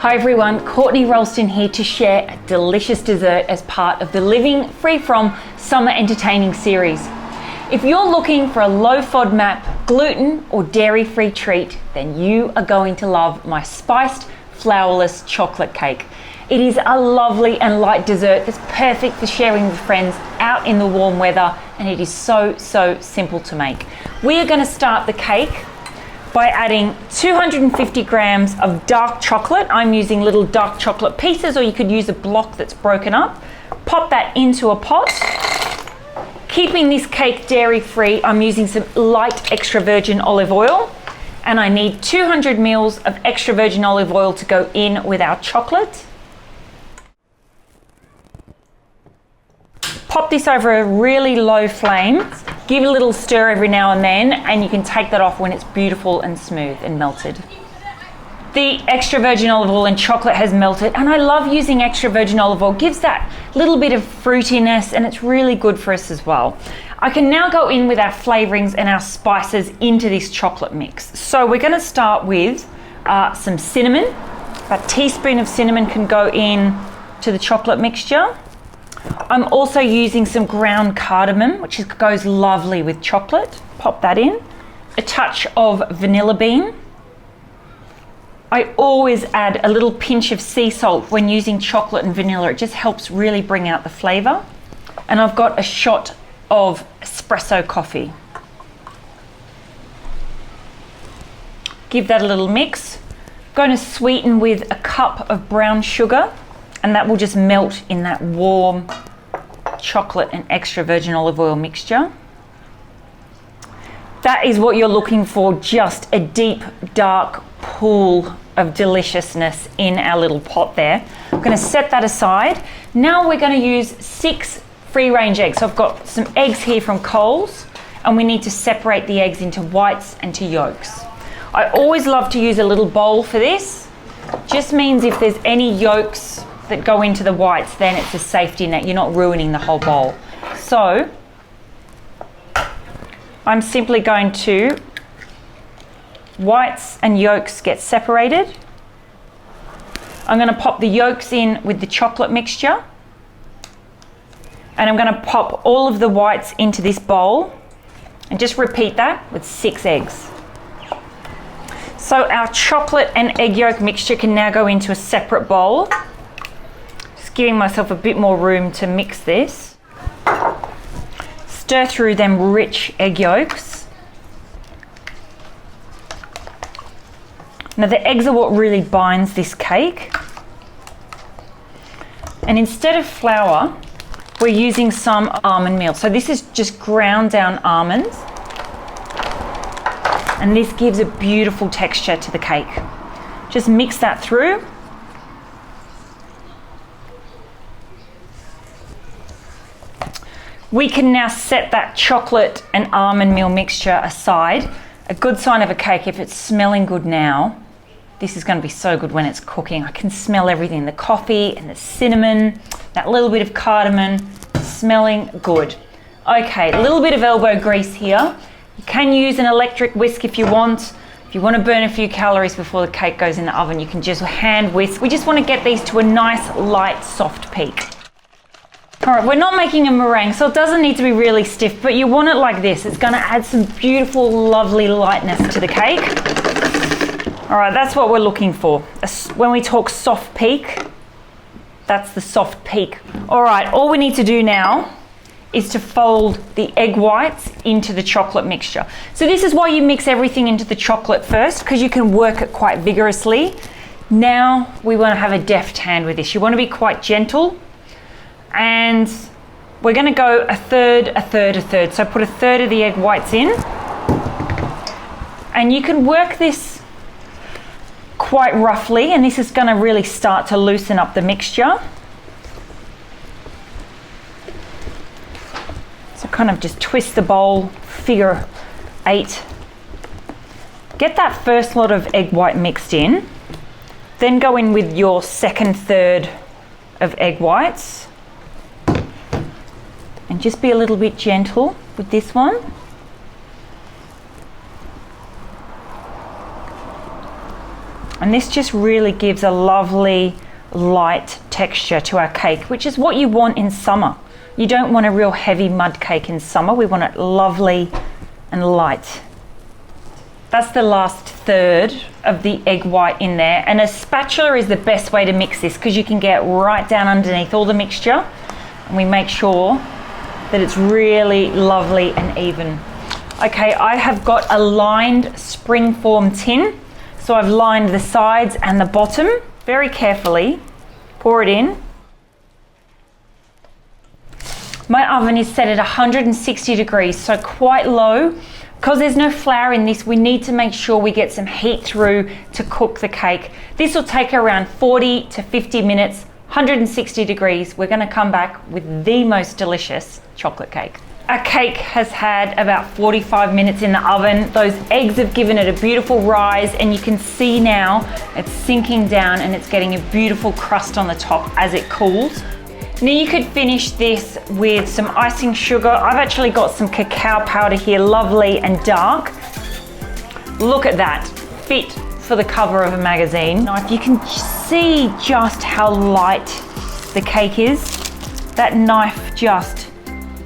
Hi everyone, Courtney Roulston here to share a delicious dessert as part of the Living Free From Summer Entertaining series. If you're looking for a low FODMAP, gluten or dairy-free treat, then you are going to love my spiced flourless chocolate cake. It is a lovely and light dessert that's perfect for sharing with friends out in the warm weather, and it is so simple to make. We are going to start the cake by adding 250 grams of dark chocolate. I'm using little dark chocolate pieces, or you could use a block that's broken up. Pop that into a pot. Keeping this cake dairy free, I'm using some light extra virgin olive oil, and I need 200 mils of extra virgin olive oil to go in with our chocolate. Pop this over a really low flame. Give it a little stir every now and then, and you can take that off when it's beautiful and smooth and melted. The extra virgin olive oil and chocolate has melted, and I love using extra virgin olive oil. It gives that little bit of fruitiness, and it's really good for us as well. I can now go in with our flavorings and our spices into this chocolate mix. So we're going to start with some cinnamon. A teaspoon of cinnamon can go in to the chocolate mixture. I'm also using some ground cardamom, which goes lovely with chocolate. Pop that in. A touch of vanilla bean. I always add a little pinch of sea salt when using chocolate and vanilla. It just helps really bring out the flavor. And I've got a shot of espresso coffee. Give that a little mix. I'm going to sweeten with a cup of brown sugar, and that will just melt in that warm chocolate and extra virgin olive oil mixture. That is what you're looking for, just a deep, dark pool of deliciousness in our little pot there. I'm going to set that aside. Now we're going to use 6 free-range eggs. So I've got some eggs here from Coles, and we need to separate the eggs into whites and to yolks. I always love to use a little bowl for this. Just means if there's any yolks that go into the whites, then it's a safety net. You're not ruining the whole bowl. So I'm simply going to, whites and yolks get separated. I'm going to pop the yolks in with the chocolate mixture, and I'm going to pop all of the whites into this bowl, and just repeat that with 6 eggs. So our chocolate and egg yolk mixture can now go into a separate bowl. Just giving myself a bit more room to mix this. Stir through them rich egg yolks. Now the eggs are what really binds this cake. And instead of flour, we're using some almond meal. So this is just ground down almonds. And this gives a beautiful texture to the cake. Just mix that through. We can now set that chocolate and almond meal mixture aside. A good sign of a cake, if it's smelling good now, this is going to be so good when it's cooking. I can smell everything, the coffee and the cinnamon, that little bit of cardamom, smelling good. Okay, a little bit of elbow grease here. You can use an electric whisk if you want. If you want to burn a few calories before the cake goes in the oven, you can just hand whisk. We just want to get these to a nice, light, soft peak. All right, we're not making a meringue, so it doesn't need to be really stiff, but you want it like this. It's going to add some beautiful, lovely lightness to the cake. All right, that's what we're looking for. When we talk soft peak, that's the soft peak. All right, all we need to do now is to fold the egg whites into the chocolate mixture. So this is why you mix everything into the chocolate first, because you can work it quite vigorously. Now we want to have a deft hand with this. You want to be quite gentle, and we're going to go a third, a third, a third. So put a third of the egg whites in, and you can work this quite roughly, and this is going to really start to loosen up the mixture. So kind of just twist the bowl, figure 8. Get that first lot of egg white mixed in, then go in with your second third of egg whites, and just be a little bit gentle with this one. And this just really gives a lovely light texture to our cake, which is what you want in summer. You don't want a real heavy mud cake in summer. We want it lovely and light. That's the last third of the egg white in there. And a spatula is the best way to mix this because you can get right down underneath all the mixture. And we make sure that it's really lovely and even. Okay, I have got a lined springform tin. So I've lined the sides and the bottom very carefully. Pour it in. My oven is set at 160 degrees, so quite low. Because there's no flour in this, we need to make sure we get some heat through to cook the cake. This will take around 40 to 50 minutes, 160 degrees. We're going to come back with the most delicious chocolate cake. Our cake has had about 45 minutes in the oven. Those eggs have given it a beautiful rise, and you can see now it's sinking down and it's getting a beautiful crust on the top as it cools. Now you could finish this with some icing sugar. I've actually got some cacao powder here, lovely and dark. Look at that, fit for the cover of a magazine. Now if you can see just how light the cake is, that knife just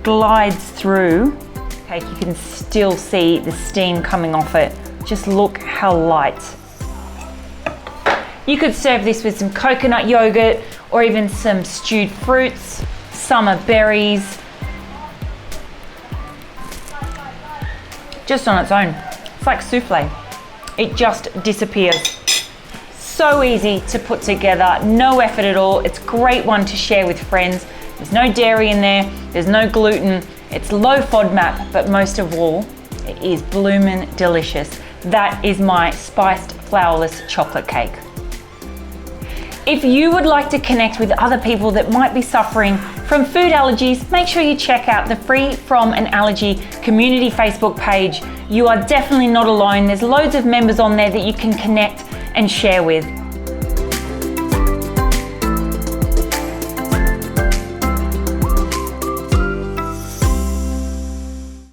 glides through. Okay, you can still see the steam coming off it. Just look how light. You could serve this with some coconut yogurt or even some stewed fruits, summer berries, just on its own. It's like souffle. It just disappears. So easy to put together, no effort at all. It's a great one to share with friends. There's no dairy in there, there's no gluten, it's low Fodmap, but most of all, it is bloomin' delicious. That is my spiced flourless chocolate cake. If you would like to connect with other people that might be suffering from food allergies, make sure you check out the Free From an Allergy community Facebook page. You are definitely not alone. There's loads of members on there that you can connect and share with.